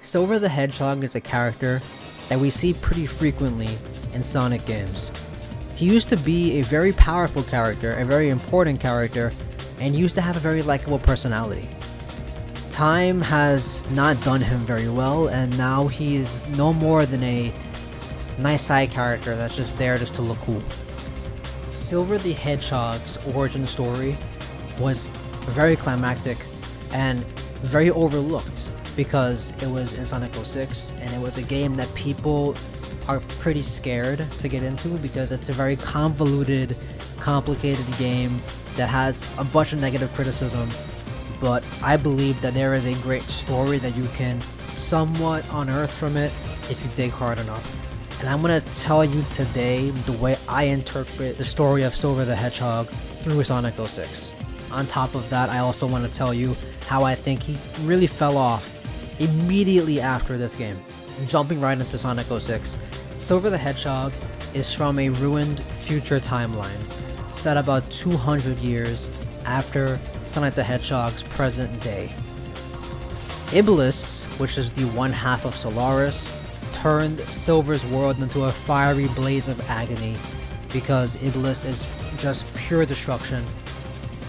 Silver the Hedgehog is a character that we see pretty frequently in Sonic games. He used to be a very powerful character, a very important character, and used to have a very likable personality. Time has not done him very well, and now he's no more than a nice side character that's just there just to look cool. Silver the Hedgehog's origin story was very climactic and very overlooked because it was in Sonic 06 and it was a game that people are pretty scared to get into because it's a very convoluted, complicated game that has a bunch of negative criticism, but I believe that there is a great story that you can somewhat unearth from it if you dig hard enough. And I'm going to tell you today the way I interpret the story of Silver the Hedgehog through Sonic 06. On top of that, I also want to tell you how I think he really fell off immediately after this game. Jumping right into Sonic 06, Silver the Hedgehog is from a ruined future timeline, set about 200 years after Sonic the Hedgehog's present day. Iblis, which is the one half of Solaris, turned Silver's world into a fiery blaze of agony because Iblis is just pure destruction.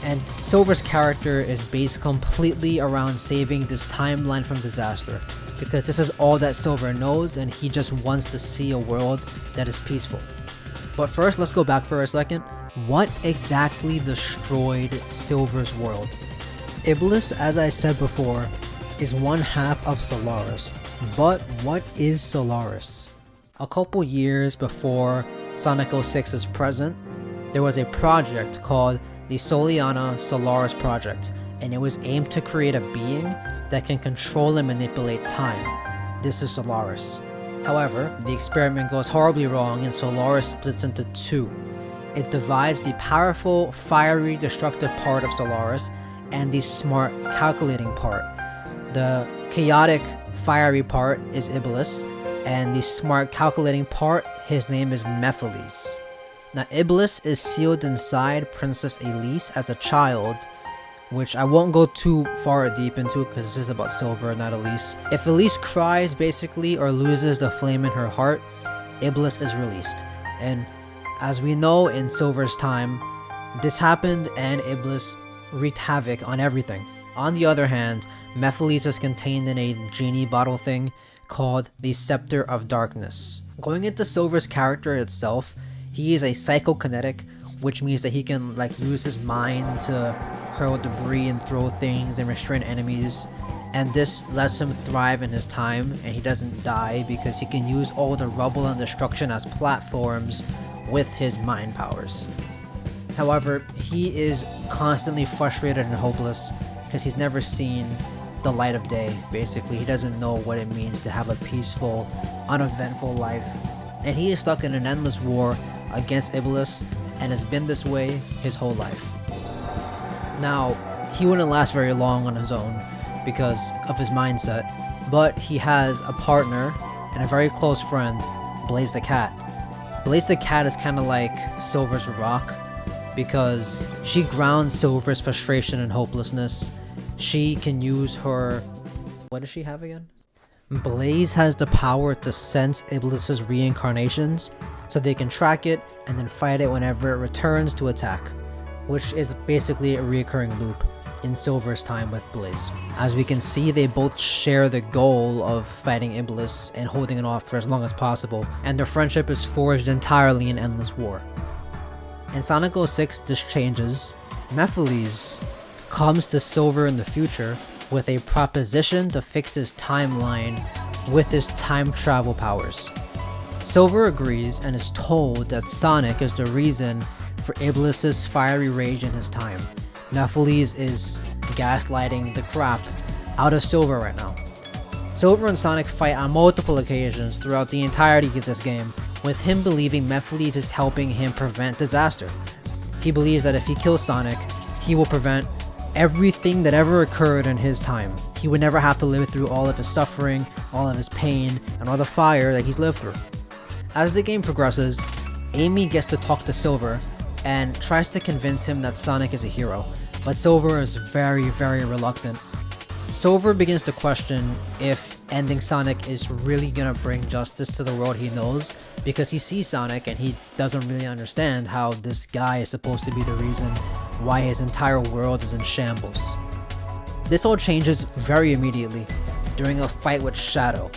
And Silver's character is based completely around saving this timeline from disaster, because this is all that Silver knows and he just wants to see a world that is peaceful. But first, let's go back for a second. What exactly destroyed Silver's world? Iblis, as I said before, is one half of Solaris. But what is Solaris? A couple years before Sonic 06's present, there was a project called the Soliana Solaris Project, and it was aimed to create a being that can control and manipulate time. This is Solaris. However, the experiment goes horribly wrong and Solaris splits into two. It divides the powerful, fiery, destructive part of Solaris and the smart, calculating part. The chaotic, fiery part is Iblis, and the smart, calculating part, his name is Mephiles. Now, Iblis is sealed inside Princess Elise as a child, which I won't go too far deep into because this is about Silver, not Elise. If Elise cries, basically, or loses the flame in her heart, Iblis is released. And as we know in Silver's time, this happened and Iblis wreaked havoc on everything. On the other hand, Mephiles is contained in a genie bottle thing called the Scepter of Darkness. Going into Silver's character itself, he is a psychokinetic, which means that he can use his mind to hurl debris and throw things and restrain enemies, and this lets him thrive in his time and he doesn't die because he can use all the rubble and destruction as platforms with his mind powers. However, he is constantly frustrated and hopeless because he's never seen the light of day. Basically, he doesn't know what it means to have a peaceful, uneventful life, and he is stuck in an endless war against Iblis and has been this way his whole life. Now, he wouldn't last very long on his own because of his mindset, but he has a partner and a very close friend, Blaze the Cat. Blaze the Cat is kind of like Silver's rock because she grounds Silver's frustration and hopelessness. She can use her... what does she have again? Blaze has the power to sense Iblis's reincarnations, so they can track it and then fight it whenever it returns to attack, which is basically a recurring loop in Silver's time with Blaze. As we can see, they both share the goal of fighting Iblis and holding it off for as long as possible, and their friendship is forged entirely in endless war. In Sonic 06, this changes. Mephiles comes to Silver in the future with a proposition to fix his timeline with his time travel powers. Silver agrees and is told that Sonic is the reason for Iblis's fiery rage in his time. Mephiles is gaslighting the crap out of Silver right now. Silver and Sonic fight on multiple occasions throughout the entirety of this game, with him believing Mephiles is helping him prevent disaster. He believes that if he kills Sonic, he will prevent everything that ever occurred in his time. He would never have to live through all of his suffering, all of his pain, and all the fire that he's lived through. As the game progresses, Amy gets to talk to Silver and tries to convince him that Sonic is a hero, but Silver is very, very reluctant. Silver begins to question if ending Sonic is really gonna bring justice to the world he knows, because he sees Sonic and he doesn't really understand how this guy is supposed to be the reason why his entire world is in shambles. This all changes very immediately during a fight with Shadow,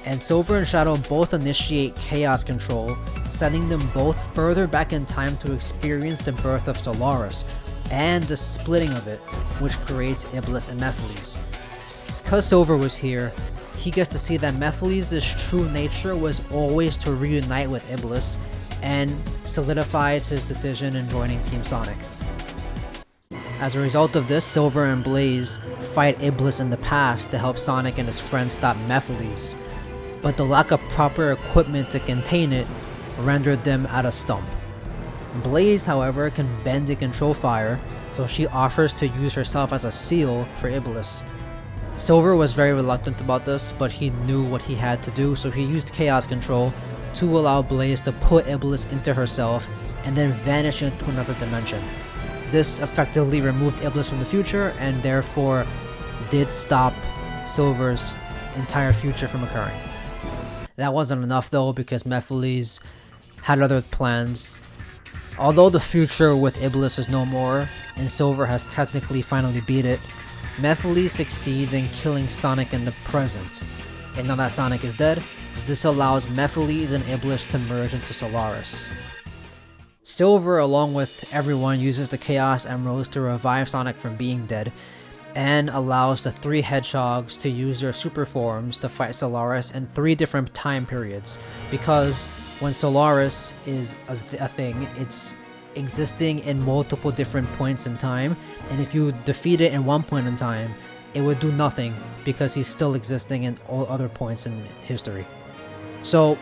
and Silver and Shadow both initiate Chaos Control, sending them both further back in time to experience the birth of Solaris and the splitting of it, which creates Iblis and Mephiles. Because Silver was here, he gets to see that Mephiles' true nature was always to reunite with Iblis, and solidifies his decision in joining Team Sonic. As a result of this, Silver and Blaze fight Iblis in the past to help Sonic and his friends stop Mephiles, but the lack of proper equipment to contain it rendered them at a stump. Blaze, however, can bend and control fire, so she offers to use herself as a seal for Iblis. Silver was very reluctant about this, but he knew what he had to do, so he used Chaos Control to allow Blaze to put Iblis into herself and then vanish into another dimension. This effectively removed Iblis from the future and therefore did stop Silver's entire future from occurring. That wasn't enough though, because Mephiles had other plans. Although the future with Iblis is no more, and Silver has technically finally beat it, Mephiles succeeds in killing Sonic in the present. And now that Sonic is dead, this allows Mephiles and Iblis to merge into Solaris. Silver, along with everyone, uses the Chaos Emeralds to revive Sonic from being dead, and allows the 3 Hedgehogs to use their super forms to fight Solaris in 3 different time periods, because when Solaris is a thing, it's existing in multiple different points in time, and if you defeat it in one point in time, it would do nothing because he's still existing in all other points in history. So,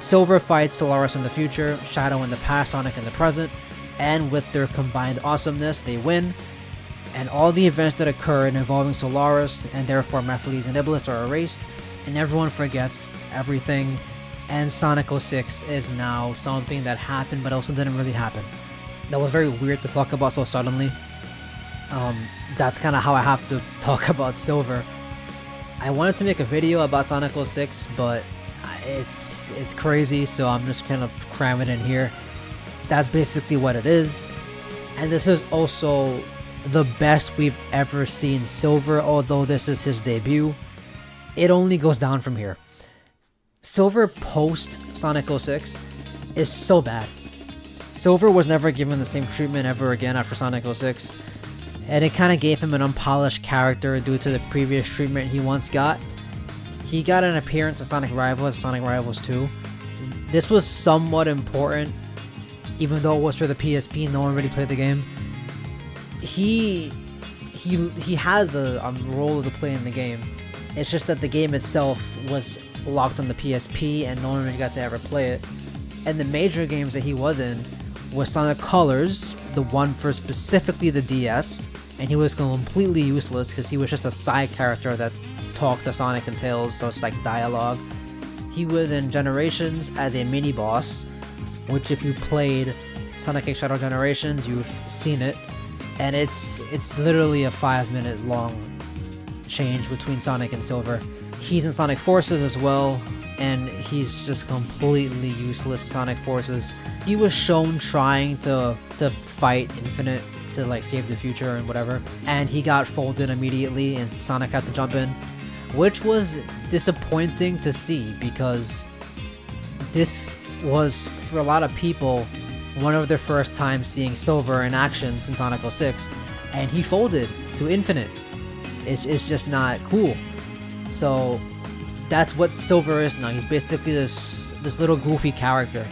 Silver fights Solaris in the future, Shadow in the past, Sonic in the present, and with their combined awesomeness, they win, and all the events that occurred involving Solaris, and therefore Mephiles and Iblis, are erased, and everyone forgets everything. And Sonic 06 is now something that happened but also didn't really happen. That was very weird to talk about so suddenly. That's kind of how I have to talk about Silver. I wanted to make a video about Sonic 06, but it's crazy, so I'm just kind of cramming it in here. That's basically what it is. And this is also the best we've ever seen Silver, although this is his debut. It only goes down from here. Silver post Sonic 06 is so bad. Silver was never given the same treatment ever again after Sonic 06, and it kind of gave him an unpolished character due to the previous treatment he once got. He got an appearance in Sonic Rivals, Sonic Rivals 2. This was somewhat important, even though it was for the PSP, no one really played the game. He has a role to play in the game. It's just that the game itself was locked on the PSP and no one really got to ever play it. And the major games that he was in was Sonic Colors, the one for specifically the DS, and he was completely useless because he was just a side character that talked to Sonic and Tails, so it's like dialogue. He was in Generations as a mini-boss, which if you played Sonic X Shadow Generations, you've seen it, and it's literally a 5-minute long change between Sonic and Silver. He's in Sonic Forces as well, and he's just completely useless in Sonic Forces. He was shown trying to fight Infinite to like save the future and whatever, and he got folded immediately and Sonic had to jump in, which was disappointing to see because this was, for a lot of people, one of their first times seeing Silver in action since Sonic 06, and he folded to Infinite. It's just not cool. So that's what Silver is now. He's basically this little goofy character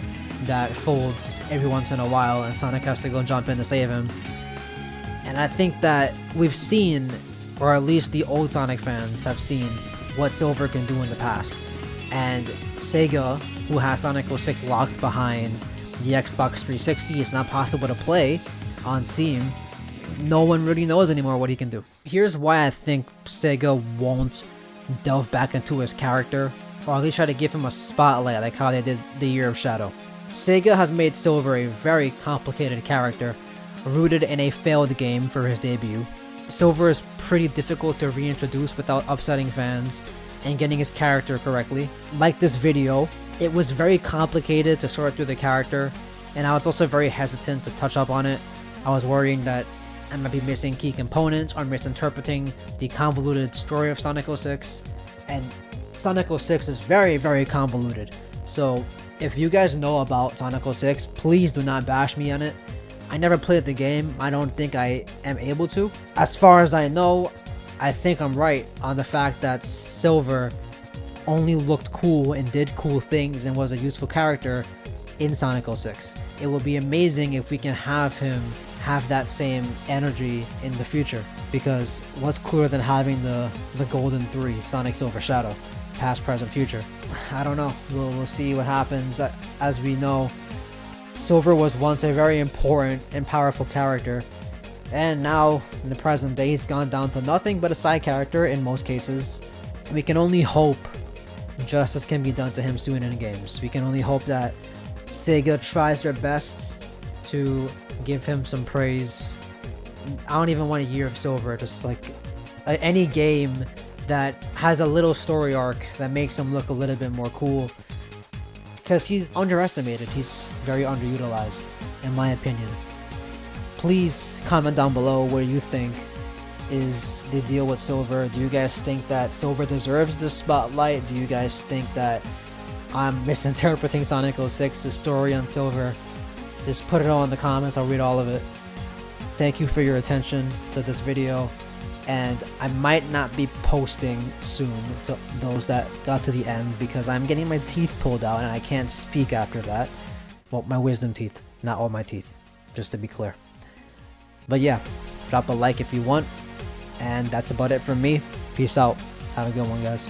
that folds every once in a while and Sonic has to go jump in to save him. And I think that we've seen, or at least the old Sonic fans have seen, what Silver can do in the past. And Sega, who has Sonic 06 locked behind the Xbox 360, it's not possible to play on Steam. No one really knows anymore what he can do. Here's why I think Sega won't delve back into his character, or at least try to give him a spotlight like how they did the Year of Shadow. Sega has made Silver a very complicated character, rooted in a failed game for his debut, Silver is pretty difficult to reintroduce without upsetting fans and getting his character correctly. Like this video, it was very complicated to sort through the character, and I was also very hesitant to touch up on it. I was worrying that I might be missing key components or misinterpreting the convoluted story of Sonic 06, and Sonic 06 is very convoluted. So if you guys know about Sonic 06, please do not bash me on it. I never played the game. I don't think I am able to. As far as I know, I think I'm right on the fact that Silver only looked cool and did cool things and was a useful character in Sonic 06. It will be amazing if we can have him have that same energy in the future, because what's cooler than having the Golden 3, Sonic, Silver, Shadow, past, present, future? I don't know. We'll see what happens. As we know, Silver was once a very important and powerful character, and now in the present day he's gone down to nothing but a side character in most cases. We can only hope justice can be done to him soon in games. We can only hope that Sega tries their best to give him some praise. I don't even want a Year of Silver, just like any game that has a little story arc that makes him look a little bit more cool, because he's underestimated. He's very underutilized, in my opinion. Please comment down below what you think is the deal with Silver. Do you guys think that Silver deserves this spotlight? Do you guys think that I'm misinterpreting Sonic 06's story on Silver? Just put it all in the comments. I'll read all of it. Thank you for your attention to this video, and I might not be posting soon to those that got to the end, because I'm getting my teeth pulled out and I can't speak after that. Well, my wisdom teeth, not all my teeth, just to be clear. But yeah, drop a like if you want, and that's about it from me. Peace out. Have a good one, guys.